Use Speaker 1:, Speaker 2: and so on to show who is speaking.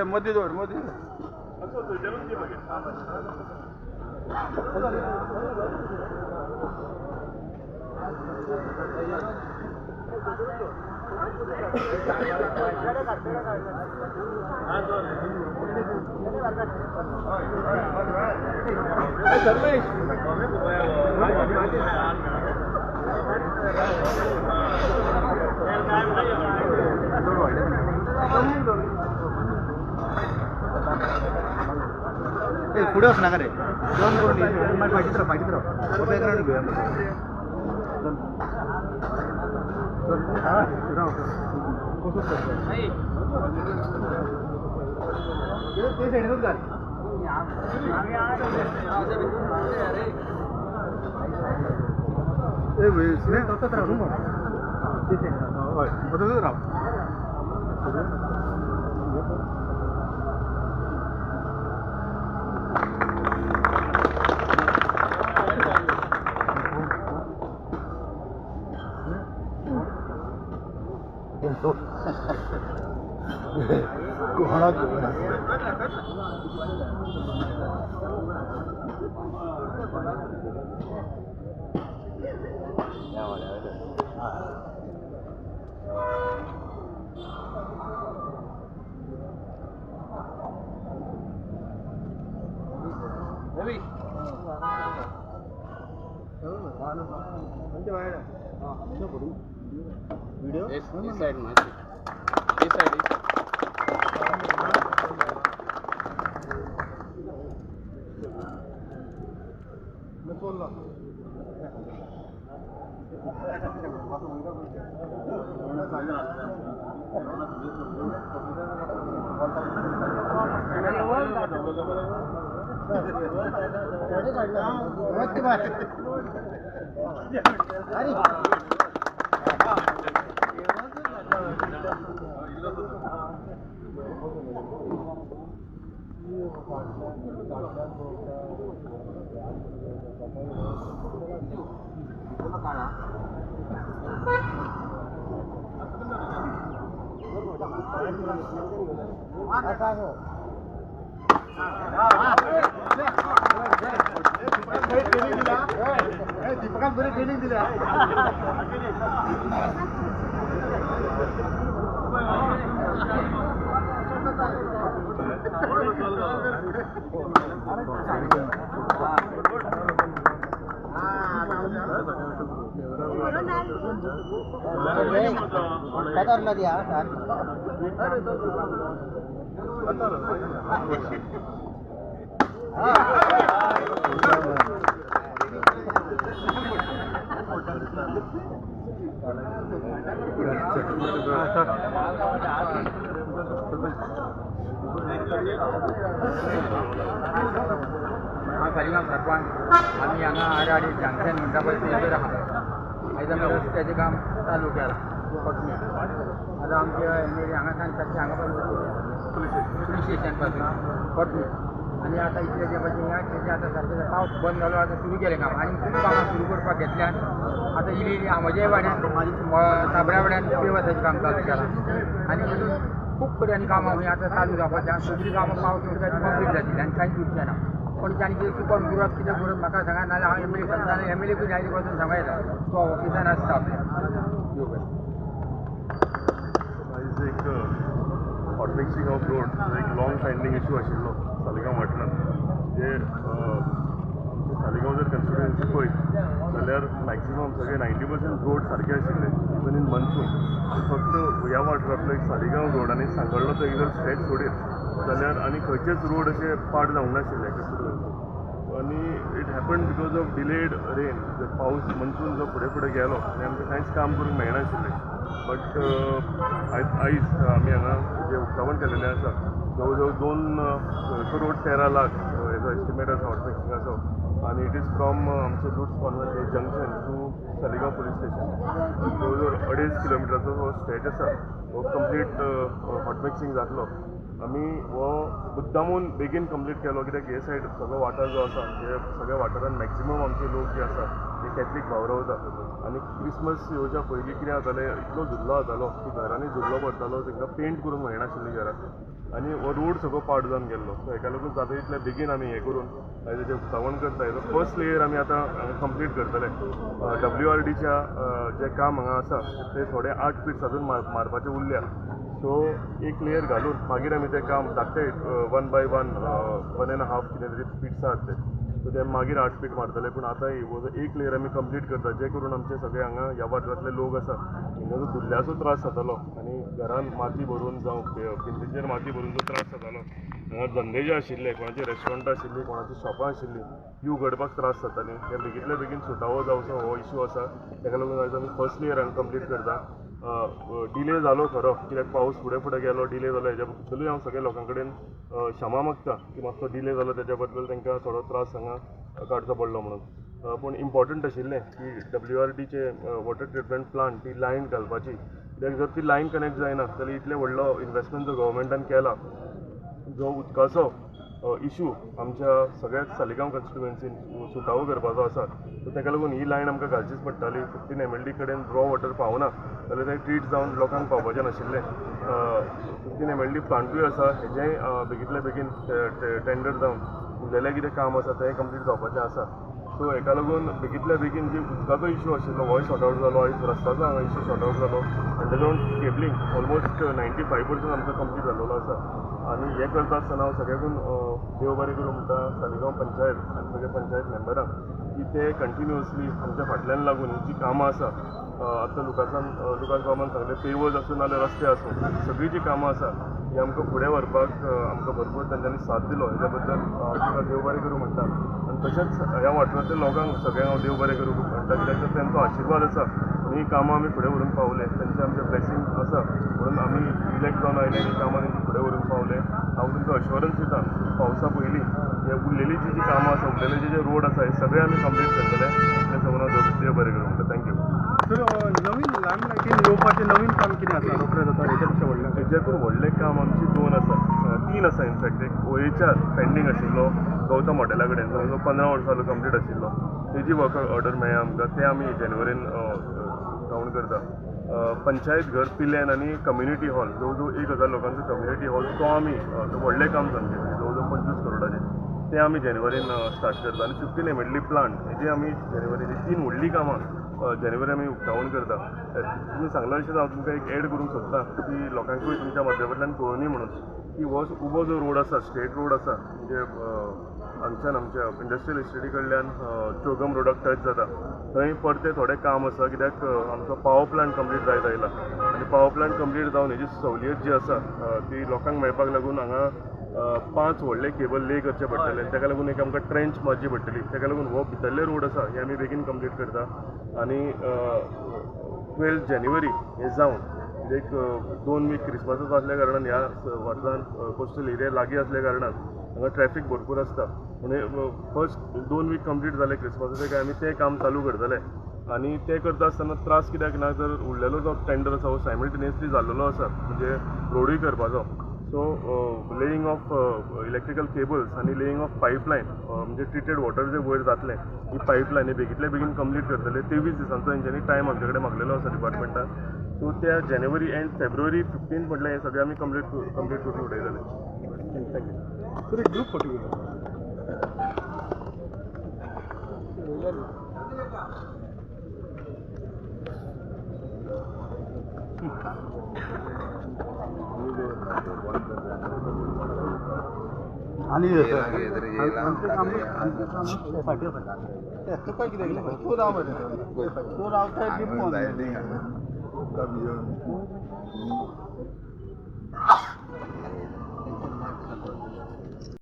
Speaker 1: मध्ये जोड मध्ये पुढे असणार का रे दोन करून पाहिजे तर घेऊया ते साईडच घाल तसंच राहू ते तसंच राहू कोहणा वीडियो इस साइड में इस साइड मैं बोल रहा दीपकात बरी ट्रेनिंग दिली
Speaker 2: सालिगाव सरपंच आम्ही यांना आगाडी जंक्शन मंडपाशी उभे राहा आयदा रस्त्याचे काम चालू केला आता आमच्या हांगा सांगतात हांगा पुलीस स्टेशनपासून पटली आणि आता इथले जे म्हणजे याचे आता सध्याचा पावस बंद झालो आता सुरू केले काम आणि खूप कामां सुरू करपाक घेतल्यान आता इली म्हज्या वाड्यान साबऱ्या वाड्यान पेवसाचें काम चालू केलां आनी खूप कडेन कामां खंय आतां चालू जावपाचें सगळीं कामां पावस उरता कंप्लीट जातली आनी कांयच उरचें ना पण तांणी कितें चुकोन करप कितें करप म्हाका सांगा नाल्यार हांव एमएलए सांगता एमएलएकूय डायरेक्ट वचून सांगयता तो ऑफिसान आसता आपल्या
Speaker 3: एक हॉट मिक्सिंग ऑफ रोड एक लॉंग स्टँडींग इश्यू आशिल्लो सालिगांव वाठारांत जे आमचे सालिगांव जर कन्स्टिट्युएन्सी पळयत जाल्यार मॅक्सिमम सगळे 90% रोड सारके आशिल्ले इवन इन मनसून फक्त ह्या वाठारांतलो एक सालिगांव रोड आनी सांगोळ्ळो एक जर स्ट्रेच सोडीत जाल्यार आनी खंयचेच रोड अशे पाड जावंक नाशिल्ले कन्स्टिट्युएन्सी आनी it happen because of delayed rain जर पावस मनसून जो फुडें फुडें गेलो आनी आमकां कांयच काम करूंक मेळनाशिल्लें बट आयज आमी हांगा जे उक्तावण केलेलें आसा जवळ जवळ 2 करोड 13 लाख हेजो एस्टिमेट आसा हॉट मिक्सिंगाचो आनी इट इज फ्रॉम आमचे लुट्स convent junction to Saligao police station जवळ जवळ 2.5 किलोमिटराचो हो स्ट्रेच आसा हो कंप्लीट हॉट मिक्सिंग जातलो आमी हो मुद्दामून बेगीन कंप्लीट केलो कित्याक हे सायड सगळो वाठार जो आसा हे सगळ्या वाठारान मॅक्झिमम आमचे लोक जे आसा ते कॅथलीक भाव रावता आनी क्रिसमस येवच्या पयलीं कितें जातालें इतलो जुल्लो जातालो की घरांनी जुल्लो पडटालो तांकां पेंट करूंक मेळनाशिल्ली घरां आनी हो रोड सगळो पाड जावन गेल्लो सो हेका लागून जाता तितले बेगीन आमी हें करून हेजें उक्तावण करता हेजो फर्स्ट लेयर आमी आतां कंप्लीट करतले WRDच्या जें काम हांगा आसा ते थोडे 8 फीट अजून मारपाचें उरल्या सो एक लेयर घालून मागीर आमी तें काम धाकटे 1 by 1 1.5 कितें तरी फीट्स आसात ते सो ते मागीर 8 फीट मारतले पूण आतां एक लेयर आमी कंप्लीट करता जे करून आमचे सगळे हांगा ह्या वाठारांतले लोक आसा तांकां धुल्ल्याचो त्रास जातालो आनी घरान माती भरून जावं भिंतीचेर माती भरून जो त्रास जातालो हांगा धंदे जे आशिल्ले कोणाची रेस्टॉरंटां आशिल्लीं कोणाची शॉपां आशिल्लीं ती उगडपाक त्रास जातालीं ते बेगींतल्या बेगीन सुटावो जावचो हो इशू आसा ताका लागून आयज आमी फर्स्ट लेयर हांगा कंप्लीट करता डिले जालो खरो कित्याक पावस फुडें फुडें गेलो डिले जालो हेज्या बद्दलूय हांव सगळ्या लोकां कडेन क्षमा मागता की मातसो डिले जालो तेज्या बद्दल तांकां थोडो त्रास हांगा काडचो पडलो म्हणून पूण इम्पॉर्टंट आशिल्लें की WRDचे वॉटर ट्रिटमेंट प्लांट ती लायन घालपाची कित्याक जर ती लायन कनेक्ट जायना जाल्यार इतले व्हडलो इन्वेस्टमेंट जो गव्हर्मेंटान केला जो उदकाचो इशू आमच्या सगळ्याच सालिगांव कॉन्स्टिट्युएन्सीन सुटावो करपाचो आसा सो ताका लागून ही लायन आमकां घालचीच पडटाली 15 MLD कडेन रॉ वॉटर पावना जाल्यार तें ट्रीट जावन लोकांक पावपाचें नाशिल्लें 15 MLD प्लांटूय आसा हेजेंय बेगींतल्या बेगीन टेंडर जावन उरलेलें कितें काम आसा तें कंप्लीट जावपाचें आसा सो हेका लागून बेगींतल्या बेगीन जी उदकाचो इशू आशिल्लो होय सॉर्ट आवट जालो आयज रस्त्याचो हांगा इशू सॉर्ट आवट जालो आनी तेज्या वरून केबलींग ऑलमोस्ट 95% आमचो कंप्लीट जाल्लो आसा आनी हें करता आसतना हांव सगळ्याकून देव बरें करूं म्हणटा सालिगांव पंचायत आनी सगळे पंचायत मेंबरांक की ते कंटिन्युअसली आमच्या फाटल्यान लागून ही जी कामां आसा आतां लुकास बाबान सांगलें पेवर्स आसूं नाल्यार रस्ते आसूं सगळीं जी कामां आसा ही आमकां फुडें व्हरपाक आमकां भरपूर तांच्यांनी साथ दिलो हेज्या बद्दल तुका देव बरें करूं म्हणटा आनी तशेंच ह्या वाठारांतल्या लोकांक सगळ्यांक हांव देव बरें करूं म्हणटा कित्याक तर तांचो आशिर्वाद आसा ही कामां आमी फुडें व्हरून पावले तेंचे आमचे ब्लेसिंग आसा म्हणून आमी इलेक्ट जावन आयले ही कामां तेंची फुडें व्हरून पावले हांव तुमकां अश्योरन्स दिता पावसा पयलीं हे उरलेली जी कामां आसा उरलेले जे रोड आसा हे सगळे आमी कंप्लीट करतले तें सगळं हांव देव बरें करूं म्हणटा थँक्यू
Speaker 1: सर नवीन लँडलायटीन येवपाचें नवीन काम कितें आसा रोखडें जाता हेच्या पेक्षा व्हडलें
Speaker 3: हेच्याकून व्हडलें काम आमची 2 आसा 3 आसा इनफॅक्ट एक OHR पेंडींग आशिल्लो गौतम हॉटेला कडेन जो 15 वर्सां जालो कंप्लीट आशिल्लो तेजी वर्क ऑर्डर मेळ्ळा आमकां ते आमी जानेवारीन कावंट करता पंचायत घर पिलेन आनी कम्युनिटी हॉल जवळ जवळ 1000 लोकांचो कम्युनिटी हॉल तो आमी व्हडलें काम सामकें जवळ जवळ 25 करोडाचें ते आमी जानेवारीन स्टार्ट करता आनी 15 MLD प्लांट हेजी आमी जानेवारीची 3 व्हडलीं कामां जानेवारी आमी उक्तावण करता तुमी सांगला अशें हांव तुमकां एक एड करूंक सोदता की लोकांकूय तुमच्या माध्यमांतल्यान कळुनी म्हणून की हो उबो जो रोड आसा स्ट्रेट रोड आसा म्हणजे हांगच्यान आमच्या इंडस्ट्रियल इस्टेटी कडल्यान चौगम रोडाक टच जाता थंय परते थोडें काम आसा कित्याक आमचो पावर प्लांट कंप्लीट जायत आयला आनी पावर प्लांट कंप्लीट जावन हेजी सवलत जी आसा ती लोकांक मेळपाक लागून हांगा 5 व्हडले केबल ले करचे पडटले ताका लागून एक आमकां ट्रेंच मारची पडटली ताका लागून हो भितरले रोड आसा हे आमी बेगीन कंप्लीट करता आनी 12 जानेवारी हे जावन एक 2 वीक क्रिसमसाचो आसल्या कारणान ह्या वाठारांत कोस्टल एरिया लागीं आसल्या कारणान हांगा ट्रॅफीक भरपूर आसता म्हणजे फर्स्ट 2 वीक कंप्लीट जाले क्रिसमसाचे काय आमी तें काम चालू करतले आनी तें करता आसतना त्रास कित्याक ना जर उरलेलो जो टेंडर आसा हो सायमल्टेनियसली जाल्लो आसा म्हणजे रोडूय करपाचो so laying of electrical cables आनी लेईंग ऑफ पायपलायन म्हणजे ट्रिटेड वॉटर जे वयर जातलें ही पायपलायन ही बेगींतल्या बेगीन कंप्लीट करतले 23 दिसांचो हेंच्यांनी टायम आमचे कडेन मागलेलो आसा डिपार्टमेंटान सो त्या जानेवारी एंड फेब्रुवारी 15 म्हटल्यार हें सगळें आमी कंप्लीट करून उडयतले थँक्यू
Speaker 1: सर एक ग्रुप फोटो घेऊया आणि तो रावता